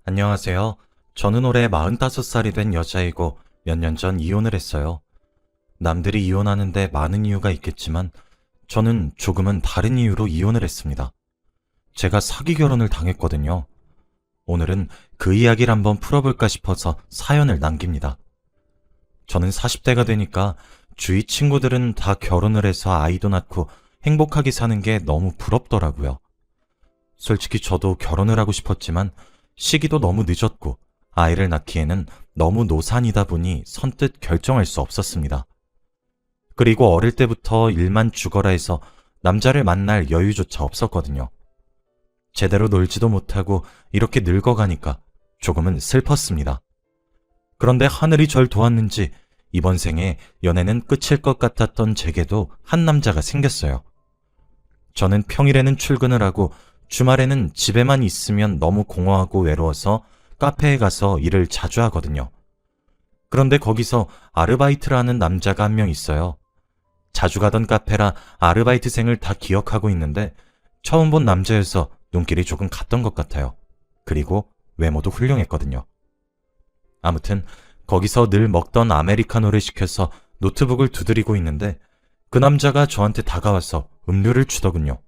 안녕하세요. 저는 올해 45살이 된 여자이고 몇 년 전 이혼을 했어요. 남들이 이혼하는데 많은 이유가 있겠지만 저는 조금은 다른 이유로 이혼을 했습니다. 제가 사기 결혼을 당했거든요. 오늘은 그 이야기를 한번 풀어볼까 싶어서 사연을 남깁니다. 저는 40대가 되니까 주위 친구들은 다 결혼을 해서 아이도 낳고 행복하게 사는 게 너무 부럽더라고요. 솔직히 저도 결혼을 하고 싶었지만 시기도 너무 늦었고 아이를 낳기에는 너무 노산이다 보니 선뜻 결정할 수 없었습니다. 그리고 어릴 때부터 일만 죽어라 해서 남자를 만날 여유조차 없었거든요. 제대로 놀지도 못하고 이렇게 늙어가니까 조금은 슬펐습니다. 그런데 하늘이 절 도왔는지 이번 생에 연애는 끝일 것 같았던 제게도 한 남자가 생겼어요. 저는 평일에는 출근을 하고 주말에는 집에만 있으면 너무 공허하고 외로워서 카페에 가서 일을 자주 하거든요. 그런데 거기서 아르바이트를 하는 남자가 한 명 있어요. 자주 가던 카페라 아르바이트생을 다 기억하고 있는데 처음 본 남자여서 눈길이 조금 갔던 것 같아요. 그리고 외모도 훌륭했거든요. 아무튼 거기서 늘 먹던 아메리카노를 시켜서 노트북을 두드리고 있는데 그 남자가 저한테 다가와서 음료를 주더군요.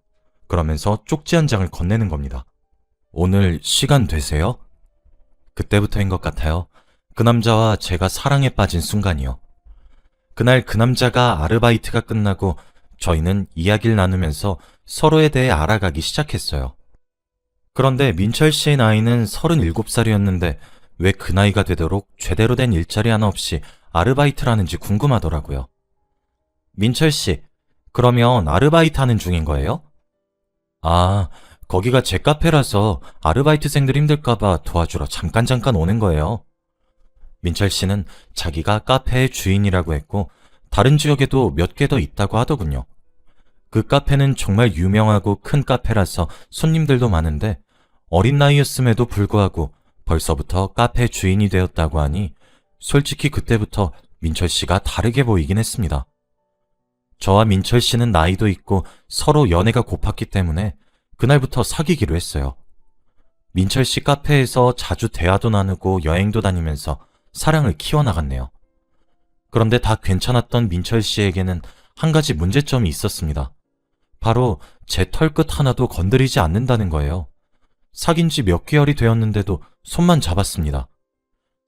그러면서 쪽지 한 장을 건네는 겁니다. 오늘 시간 되세요? 그때부터인 것 같아요. 그 남자와 제가 사랑에 빠진 순간이요. 그날 그 남자가 아르바이트가 끝나고 저희는 이야기를 나누면서 서로에 대해 알아가기 시작했어요. 그런데 민철 씨의 나이는 37살이었는데 왜 그 나이가 되도록 제대로 된 일자리 하나 없이 아르바이트를 하는지 궁금하더라고요. 민철 씨, 그러면 아르바이트 하는 중인 거예요? 아, 거기가 제 카페라서 아르바이트생들 힘들까봐 도와주러 잠깐 오는 거예요. 민철 씨는 자기가 카페의 주인이라고 했고 다른 지역에도 몇 개 더 있다고 하더군요. 그 카페는 정말 유명하고 큰 카페라서 손님들도 많은데 어린 나이였음에도 불구하고 벌써부터 카페 주인이 되었다고 하니 솔직히 그때부터 민철 씨가 다르게 보이긴 했습니다. 저와 민철 씨는 나이도 있고 서로 연애가 고팠기 때문에 그날부터 사귀기로 했어요. 민철 씨 카페에서 자주 대화도 나누고 여행도 다니면서 사랑을 키워나갔네요. 그런데 다 괜찮았던 민철 씨에게는 한 가지 문제점이 있었습니다. 바로 제 털끝 하나도 건드리지 않는다는 거예요. 사귄 지 몇 개월이 되었는데도 손만 잡았습니다.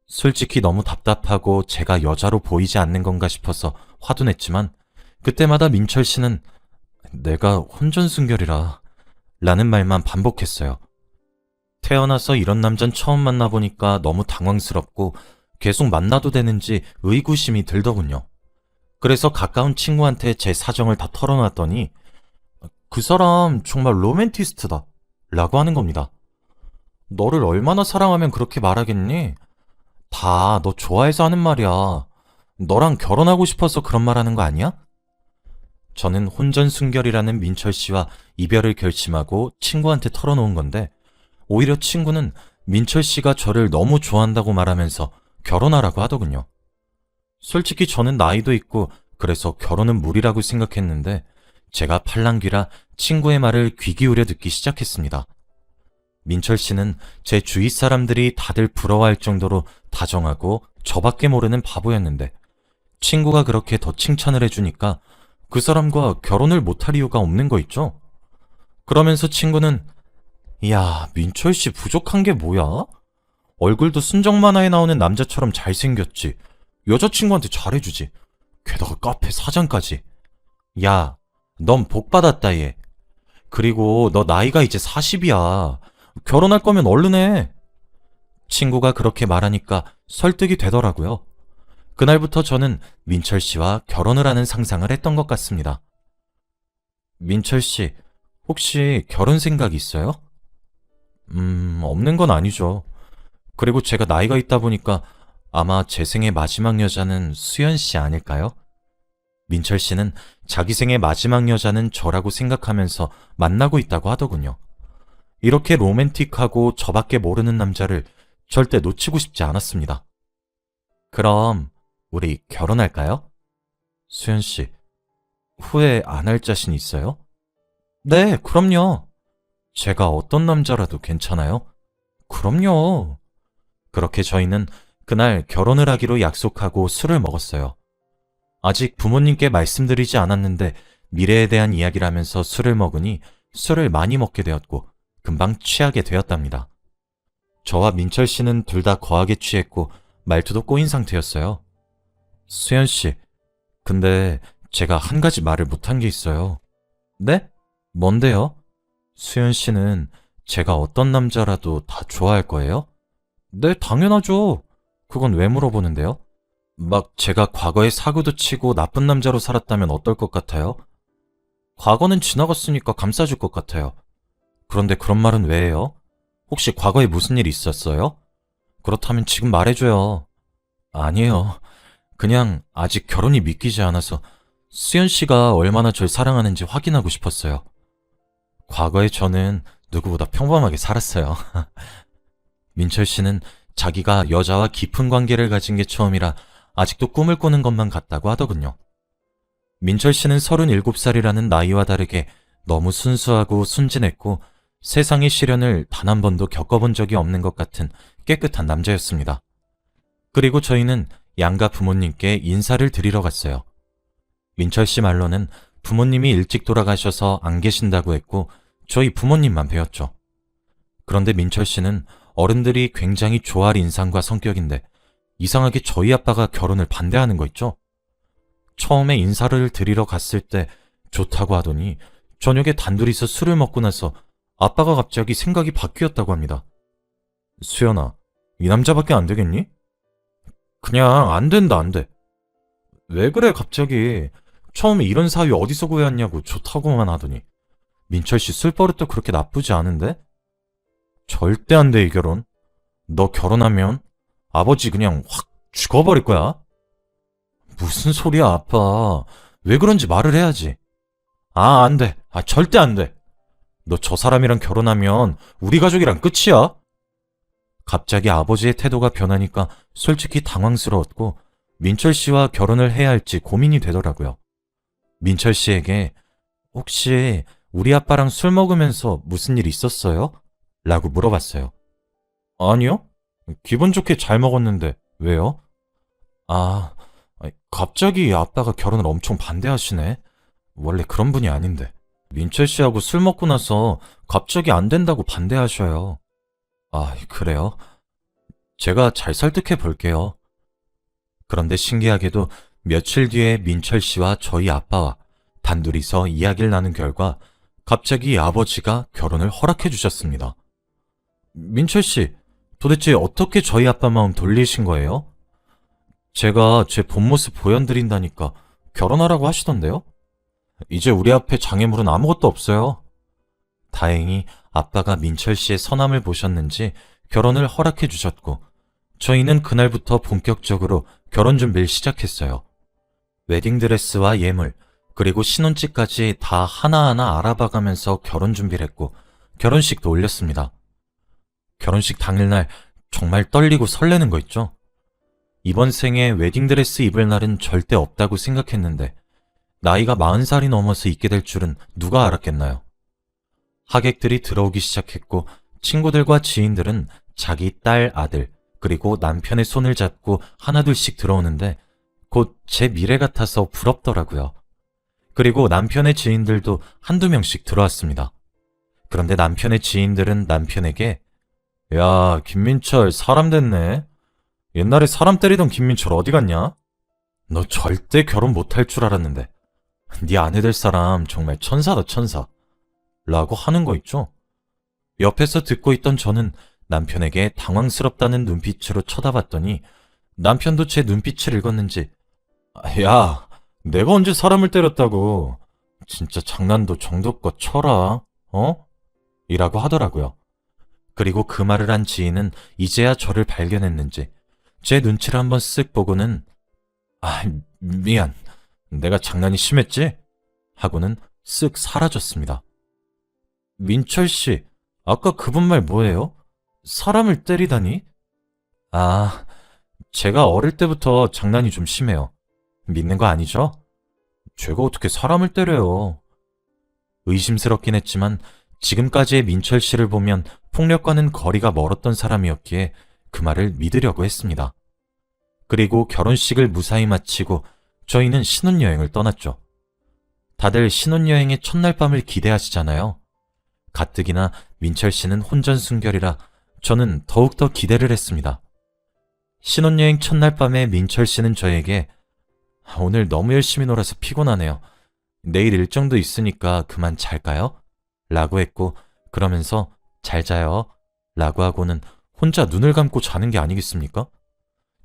솔직히 너무 답답하고 제가 여자로 보이지 않는 건가 싶어서 화도 냈지만 그때마다 민철 씨는 내가 혼전순결이라 라는 말만 반복했어요. 태어나서 이런 남잔 처음 만나보니까 너무 당황스럽고 계속 만나도 되는지 의구심이 들더군요. 그래서 가까운 친구한테 제 사정을 다 털어놨더니 그 사람 정말 로맨티스트다 라고 하는 겁니다. 너를 얼마나 사랑하면 그렇게 말하겠니? 다 너 좋아해서 하는 말이야. 너랑 결혼하고 싶어서 그런 말 하는 거 아니야? 저는 혼전순결이라는 민철 씨와 이별을 결심하고 친구한테 털어놓은 건데 오히려 친구는 민철 씨가 저를 너무 좋아한다고 말하면서 결혼하라고 하더군요. 솔직히 저는 나이도 있고 그래서 결혼은 무리라고 생각했는데 제가 팔랑귀라 친구의 말을 귀 기울여 듣기 시작했습니다. 민철 씨는 제 주위 사람들이 다들 부러워할 정도로 다정하고 저밖에 모르는 바보였는데 친구가 그렇게 더 칭찬을 해주니까 그 사람과 결혼을 못할 이유가 없는 거 있죠? 그러면서 친구는 야, 민철 씨 부족한 게 뭐야? 얼굴도 순정 만화에 나오는 남자처럼 잘생겼지. 여자친구한테 잘해주지. 게다가 카페 사장까지. 야, 넌 복 받았다 얘. 그리고 너 나이가 이제 40이야. 결혼할 거면 얼른 해. 친구가 그렇게 말하니까 설득이 되더라고요. 그날부터 저는 민철 씨와 결혼을 하는 상상을 했던 것 같습니다. 민철 씨, 혹시 결혼 생각 있어요? 없는 건 아니죠. 그리고 제가 나이가 있다 보니까 아마 제 생의 마지막 여자는 수연 씨 아닐까요? 민철 씨는 자기 생의 마지막 여자는 저라고 생각하면서 만나고 있다고 하더군요. 이렇게 로맨틱하고 저밖에 모르는 남자를 절대 놓치고 싶지 않았습니다. 그럼 우리 결혼할까요? 수연 씨, 후회 안 할 자신 있어요? 네, 그럼요. 제가 어떤 남자라도 괜찮아요? 그럼요. 그렇게 저희는 그날 결혼을 하기로 약속하고 술을 먹었어요. 아직 부모님께 말씀드리지 않았는데 미래에 대한 이야기를 하면서 술을 먹으니 술을 많이 먹게 되었고 금방 취하게 되었답니다. 저와 민철 씨는 둘 다 거하게 취했고 말투도 꼬인 상태였어요. 수연 씨, 근데 제가 한 가지 말을 못한 게 있어요. 네? 뭔데요? 수연 씨는 제가 어떤 남자라도 다 좋아할 거예요? 네, 당연하죠. 그건 왜 물어보는데요? 막 제가 과거에 사고도 치고 나쁜 남자로 살았다면 어떨 것 같아요? 과거는 지나갔으니까 감싸줄 것 같아요. 그런데 그런 말은 왜 해요? 혹시 과거에 무슨 일이 있었어요? 그렇다면 지금 말해줘요. 아니에요. 그냥 아직 결혼이 믿기지 않아서 수연 씨가 얼마나 절 사랑하는지 확인하고 싶었어요. 과거에 저는 누구보다 평범하게 살았어요. 민철 씨는 자기가 여자와 깊은 관계를 가진 게 처음이라 아직도 꿈을 꾸는 것만 같다고 하더군요. 민철 씨는 37살이라는 나이와 다르게 너무 순수하고 순진했고 세상의 시련을 단 한 번도 겪어본 적이 없는 것 같은 깨끗한 남자였습니다. 그리고 저희는 양가 부모님께 인사를 드리러 갔어요. 민철 씨 말로는 부모님이 일찍 돌아가셔서 안 계신다고 했고 저희 부모님만 뵈었죠. 그런데 민철 씨는 어른들이 굉장히 좋아할 인상과 성격인데 이상하게 저희 아빠가 결혼을 반대하는 거 있죠? 처음에 인사를 드리러 갔을 때 좋다고 하더니 저녁에 단둘이서 술을 먹고 나서 아빠가 갑자기 생각이 바뀌었다고 합니다. 수연아, 이 남자밖에 안 되겠니? 그냥 안 된다, 안 돼. 왜 그래, 갑자기. 처음에 이런 사위 어디서 구해왔냐고 좋다고만 하더니. 민철 씨 술버릇도 그렇게 나쁘지 않은데? 절대 안 돼, 이 결혼. 너 결혼하면 아버지 그냥 확 죽어버릴 거야. 무슨 소리야, 아빠. 왜 그런지 말을 해야지. 아, 안 돼. 아, 절대 안 돼. 너 저 사람이랑 결혼하면 우리 가족이랑 끝이야. 갑자기 아버지의 태도가 변하니까 솔직히 당황스러웠고 민철 씨와 결혼을 해야 할지 고민이 되더라고요. 민철 씨에게 혹시 우리 아빠랑 술 먹으면서 무슨 일 있었어요? 라고 물어봤어요. 아니요. 기분 좋게 잘 먹었는데 왜요? 아, 갑자기 아빠가 결혼을 엄청 반대하시네. 원래 그런 분이 아닌데. 민철 씨하고 술 먹고 나서 갑자기 안 된다고 반대하셔요. 아, 그래요? 제가 잘 설득해 볼게요. 그런데 신기하게도 며칠 뒤에 민철 씨와 저희 아빠와 단둘이서 이야기를 나눈 결과 갑자기 아버지가 결혼을 허락해 주셨습니다. 민철 씨, 도대체 어떻게 저희 아빠 마음 돌리신 거예요? 제가 제 본 모습 보여드린다니까 결혼하라고 하시던데요? 이제 우리 앞에 장애물은 아무것도 없어요. 다행히 아빠가 민철 씨의 선함을 보셨는지 결혼을 허락해 주셨고 저희는 그날부터 본격적으로 결혼 준비를 시작했어요. 웨딩드레스와 예물, 그리고 신혼집까지 다 하나하나 알아봐가면서 결혼 준비를 했고 결혼식도 올렸습니다. 결혼식 당일날 정말 떨리고 설레는 거 있죠? 이번 생에 웨딩드레스 입을 날은 절대 없다고 생각했는데 나이가 40살이 넘어서 입게 될 줄은 누가 알았겠나요? 하객들이 들어오기 시작했고 친구들과 지인들은 자기 딸, 아들, 그리고 남편의 손을 잡고 하나둘씩 들어오는데 곧 제 미래 같아서 부럽더라고요. 그리고 남편의 지인들도 한두 명씩 들어왔습니다. 그런데 남편의 지인들은 남편에게 야, 김민철 사람 됐네. 옛날에 사람 때리던 김민철 어디 갔냐? 너 절대 결혼 못할 줄 알았는데 네 아내 될 사람 정말 천사다 천사 라고 하는 거 있죠? 옆에서 듣고 있던 저는 남편에게 당황스럽다는 눈빛으로 쳐다봤더니 남편도 제 눈빛을 읽었는지 야, 내가 언제 사람을 때렸다고. 진짜 장난도 정도껏 쳐라. 어? 이라고 하더라고요. 그리고 그 말을 한 지인은 이제야 저를 발견했는지 제 눈치를 한번 쓱 보고는 아, 미안. 내가 장난이 심했지? 하고는 쓱 사라졌습니다. 민철 씨, 아까 그분 말 뭐예요? 사람을 때리다니? 아, 제가 어릴 때부터 장난이 좀 심해요. 믿는 거 아니죠? 제가 어떻게 사람을 때려요? 의심스럽긴 했지만 지금까지의 민철 씨를 보면 폭력과는 거리가 멀었던 사람이었기에 그 말을 믿으려고 했습니다. 그리고 결혼식을 무사히 마치고 저희는 신혼여행을 떠났죠. 다들 신혼여행의 첫날 밤을 기대하시잖아요. 가뜩이나 민철 씨는 혼전순결이라 저는 더욱더 기대를 했습니다. 신혼여행 첫날 밤에 민철 씨는 저에게 오늘 너무 열심히 놀아서 피곤하네요. 내일 일정도 있으니까 그만 잘까요? 라고 했고 그러면서 잘 자요 라고 하고는 혼자 눈을 감고 자는 게 아니겠습니까?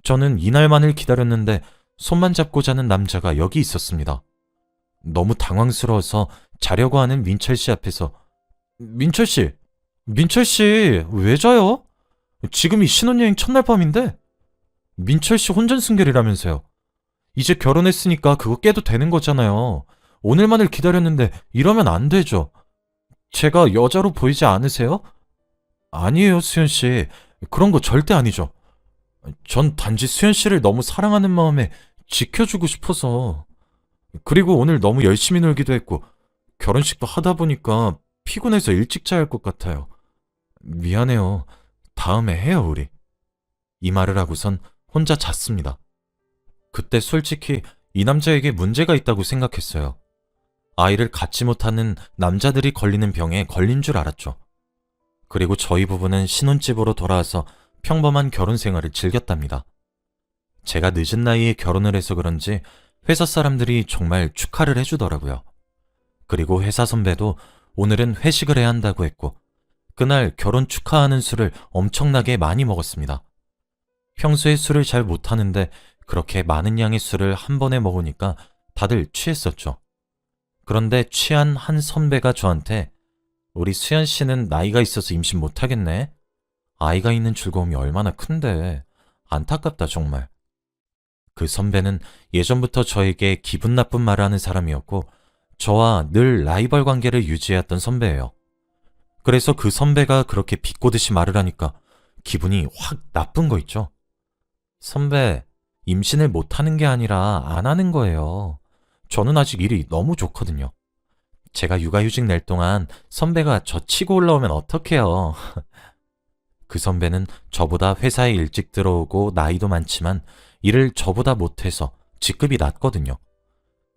저는 이날만을 기다렸는데 손만 잡고 자는 남자가 여기 있었습니다. 너무 당황스러워서 자려고 하는 민철 씨 앞에서 민철 씨, 왜 자요? 지금이 신혼여행 첫날 밤인데? 민철 씨 혼전순결이라면서요. 이제 결혼했으니까 그거 깨도 되는 거잖아요. 오늘만을 기다렸는데 이러면 안 되죠. 제가 여자로 보이지 않으세요? 아니에요, 수연 씨. 그런 거 절대 아니죠. 전 단지 수연 씨를 너무 사랑하는 마음에 지켜주고 싶어서. 그리고 오늘 너무 열심히 놀기도 했고 결혼식도 하다 보니까 피곤해서 일찍 자야 할 것 같아요. 미안해요. 다음에 해요, 우리. 이 말을 하고선 혼자 잤습니다. 그때 솔직히 이 남자에게 문제가 있다고 생각했어요. 아이를 갖지 못하는 남자들이 걸리는 병에 걸린 줄 알았죠. 그리고 저희 부부는 신혼집으로 돌아와서 평범한 결혼 생활을 즐겼답니다. 제가 늦은 나이에 결혼을 해서 그런지 회사 사람들이 정말 축하를 해주더라고요. 그리고 회사 선배도 오늘은 회식을 해야 한다고 했고 그날 결혼 축하하는 술을 엄청나게 많이 먹었습니다. 평소에 술을 잘 못하는데 그렇게 많은 양의 술을 한 번에 먹으니까 다들 취했었죠. 그런데 취한 한 선배가 저한테 우리 수연 씨는 나이가 있어서 임신 못하겠네. 아이가 있는 즐거움이 얼마나 큰데. 안타깝다 정말. 그 선배는 예전부터 저에게 기분 나쁜 말을 하는 사람이었고 저와 늘 라이벌 관계를 유지해왔던 선배예요. 그래서 그 선배가 그렇게 비꼬듯이 말을 하니까 기분이 확 나쁜 거 있죠. 선배, 임신을 못하는 게 아니라 안 하는 거예요. 저는 아직 일이 너무 좋거든요. 제가 육아휴직 낼 동안 선배가 저 치고 올라오면 어떡해요. 그 선배는 저보다 회사에 일찍 들어오고 나이도 많지만 일을 저보다 못해서 직급이 낮거든요.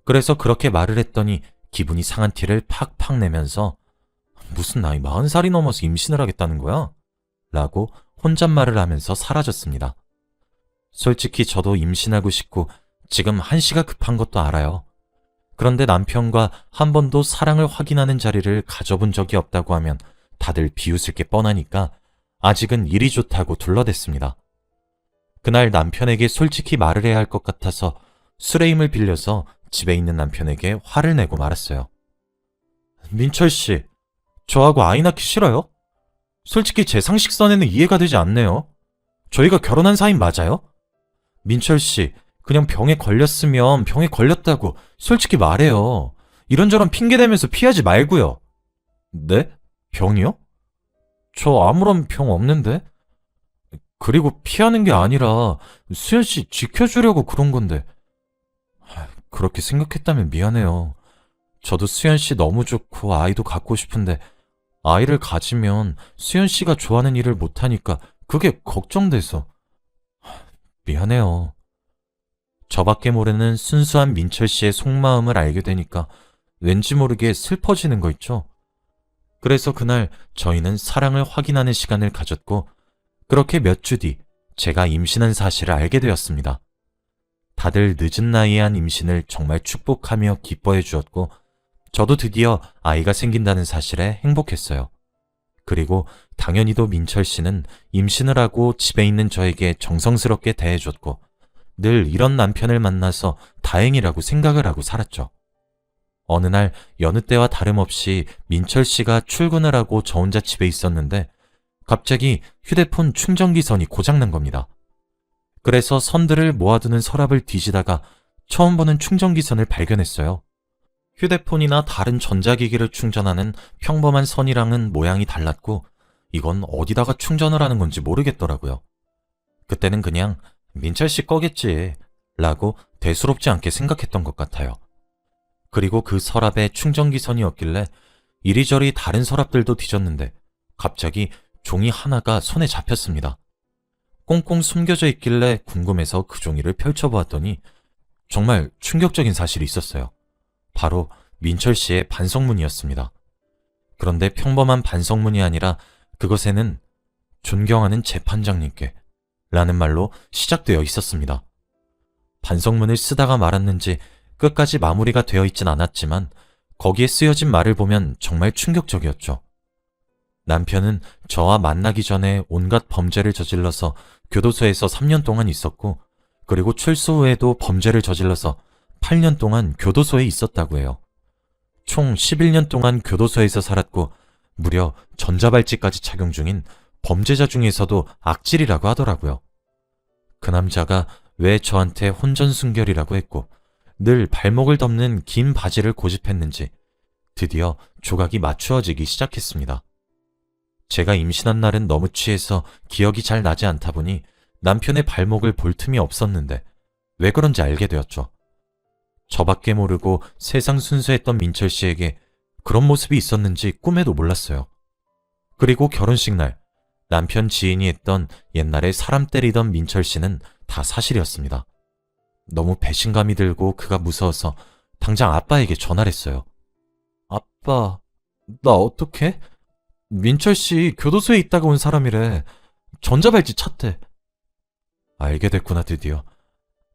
그래서 그렇게 말을 했더니 기분이 상한 티를 팍팍 내면서 무슨 나이 40살이 넘어서 임신을 하겠다는 거야? 라고 혼잣말을 하면서 사라졌습니다. 솔직히 저도 임신하고 싶고 지금 한시가 급한 것도 알아요. 그런데 남편과 한 번도 사랑을 확인하는 자리를 가져본 적이 없다고 하면 다들 비웃을 게 뻔하니까 아직은 일이 좋다고 둘러댔습니다. 그날 남편에게 솔직히 말을 해야 할 것 같아서 술의 힘을 빌려서 집에 있는 남편에게 화를 내고 말았어요. 민철 씨, 저하고 아이 낳기 싫어요? 솔직히 제 상식선에는 이해가 되지 않네요. 저희가 결혼한 사이 맞아요? 민철 씨, 그냥 병에 걸렸으면 병에 걸렸다고 솔직히 말해요. 이런저런 핑계대면서 피하지 말고요. 네? 병이요? 저 아무런 병 없는데? 그리고 피하는 게 아니라 수연 씨 지켜주려고 그런 건데. 그렇게 생각했다면 미안해요. 저도 수연 씨 너무 좋고 아이도 갖고 싶은데 아이를 가지면 수연 씨가 좋아하는 일을 못하니까 그게 걱정돼서. 미안해요. 저밖에 모르는 순수한 민철 씨의 속마음을 알게 되니까 왠지 모르게 슬퍼지는 거 있죠. 그래서 그날 저희는 사랑을 확인하는 시간을 가졌고 그렇게 몇 주 뒤 제가 임신한 사실을 알게 되었습니다. 다들 늦은 나이에 한 임신을 정말 축복하며 기뻐해 주었고 저도 드디어 아이가 생긴다는 사실에 행복했어요. 그리고 당연히도 민철 씨는 임신을 하고 집에 있는 저에게 정성스럽게 대해줬고 늘 이런 남편을 만나서 다행이라고 생각을 하고 살았죠. 어느 날 여느 때와 다름없이 민철 씨가 출근을 하고 저 혼자 집에 있었는데 갑자기 휴대폰 충전기 선이 고장난 겁니다. 그래서 선들을 모아두는 서랍을 뒤지다가 처음 보는 충전기 선을 발견했어요. 휴대폰이나 다른 전자기기를 충전하는 평범한 선이랑은 모양이 달랐고 이건 어디다가 충전을 하는 건지 모르겠더라고요. 그때는 그냥 민철 씨 거겠지 라고 대수롭지 않게 생각했던 것 같아요. 그리고 그 서랍에 충전기 선이었길래 이리저리 다른 서랍들도 뒤졌는데 갑자기 종이 하나가 손에 잡혔습니다. 꽁꽁 숨겨져 있길래 궁금해서 그 종이를 펼쳐보았더니 정말 충격적인 사실이 있었어요. 바로 민철 씨의 반성문이었습니다. 그런데 평범한 반성문이 아니라 그것에는 존경하는 재판장님께 라는 말로 시작되어 있었습니다. 반성문을 쓰다가 말았는지 끝까지 마무리가 되어 있진 않았지만 거기에 쓰여진 말을 보면 정말 충격적이었죠. 남편은 저와 만나기 전에 온갖 범죄를 저질러서 교도소에서 3년 동안 있었고, 그리고 출소 후에도 범죄를 저질러서 8년 동안 교도소에 있었다고 해요. 총 11년 동안 교도소에서 살았고 무려 전자발찌까지 착용 중인 범죄자 중에서도 악질이라고 하더라고요. 그 남자가 왜 저한테 혼전순결이라고 했고 늘 발목을 덮는 긴 바지를 고집했는지 드디어 조각이 맞추어지기 시작했습니다. 제가 임신한 날은 너무 취해서 기억이 잘 나지 않다 보니 남편의 발목을 볼 틈이 없었는데 왜 그런지 알게 되었죠. 저밖에 모르고 세상 순수했던 민철 씨에게 그런 모습이 있었는지 꿈에도 몰랐어요. 그리고 결혼식 날 남편 지인이 했던 옛날에 사람 때리던 민철 씨는 다 사실이었습니다. 너무 배신감이 들고 그가 무서워서 당장 아빠에게 전화를 했어요. 아빠, 나 어떡해? 민철 씨 교도소에 있다가 온 사람이래. 전자발찌 찼대. 알게 됐구나 드디어.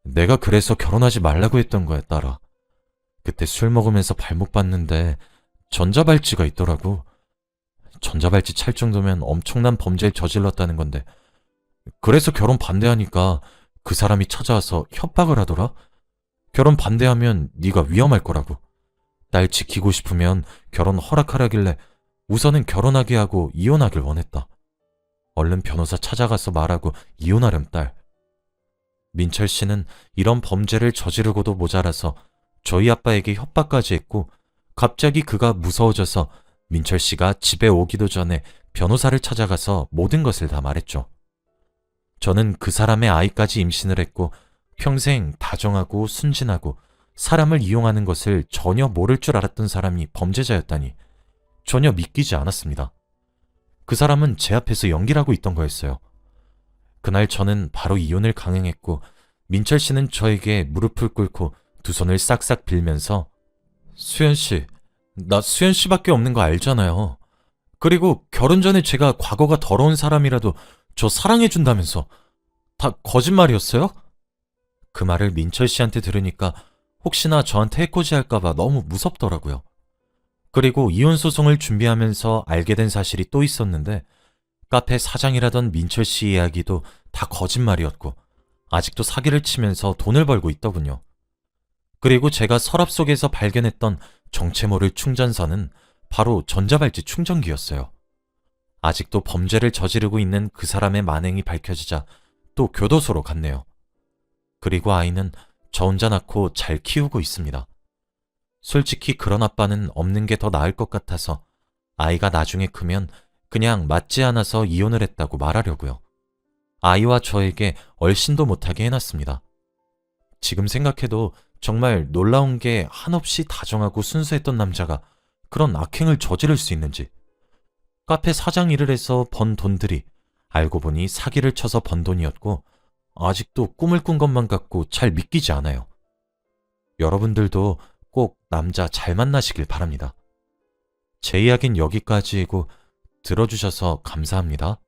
내가 그래서 결혼하지 말라고 했던 거야, 딸아. 그때 술 먹으면서 발목 봤는데 전자발찌가 있더라고. 전자발찌 찰 정도면 엄청난 범죄를 저질렀다는 건데 그래서 결혼 반대하니까 그 사람이 찾아와서 협박을 하더라. 결혼 반대하면 네가 위험할 거라고. 딸 지키고 싶으면 결혼 허락하라길래 우선은 결혼하게 하고 이혼하길 원했다. 얼른 변호사 찾아가서 말하고 이혼하렴 딸. 민철 씨는 이런 범죄를 저지르고도 모자라서 저희 아빠에게 협박까지 했고 갑자기 그가 무서워져서 민철 씨가 집에 오기도 전에 변호사를 찾아가서 모든 것을 다 말했죠. 저는 그 사람의 아이까지 임신을 했고 평생 다정하고 순진하고 사람을 이용하는 것을 전혀 모를 줄 알았던 사람이 범죄자였다니 전혀 믿기지 않았습니다. 그 사람은 제 앞에서 연기를 하고 있던 거였어요. 그날 저는 바로 이혼을 강행했고 민철 씨는 저에게 무릎을 꿇고 두 손을 싹싹 빌면서 수연 씨, 나 수연 씨밖에 없는 거 알잖아요. 그리고 결혼 전에 제가 과거가 더러운 사람이라도 저 사랑해준다면서 다 거짓말이었어요? 그 말을 민철 씨한테 들으니까 혹시나 저한테 해코지할까봐 너무 무섭더라고요. 그리고 이혼 소송을 준비하면서 알게 된 사실이 또 있었는데 카페 사장이라던 민철 씨 이야기도 다 거짓말이었고 아직도 사기를 치면서 돈을 벌고 있더군요. 그리고 제가 서랍 속에서 발견했던 정체 모를 충전선은 바로 전자발찌 충전기였어요. 아직도 범죄를 저지르고 있는 그 사람의 만행이 밝혀지자 또 교도소로 갔네요. 그리고 아이는 저 혼자 낳고 잘 키우고 있습니다. 솔직히 그런 아빠는 없는 게 더 나을 것 같아서 아이가 나중에 크면 그냥 맞지 않아서 이혼을 했다고 말하려고요. 아이와 저에게 얼씬도 못하게 해놨습니다. 지금 생각해도 정말 놀라운 게 한없이 다정하고 순수했던 남자가 그런 악행을 저지를 수 있는지. 카페 사장 일을 해서 번 돈들이 알고 보니 사기를 쳐서 번 돈이었고 아직도 꿈을 꾼 것만 같고 잘 믿기지 않아요. 여러분들도 꼭 남자 잘 만나시길 바랍니다. 제 이야기는 여기까지이고 들어주셔서 감사합니다.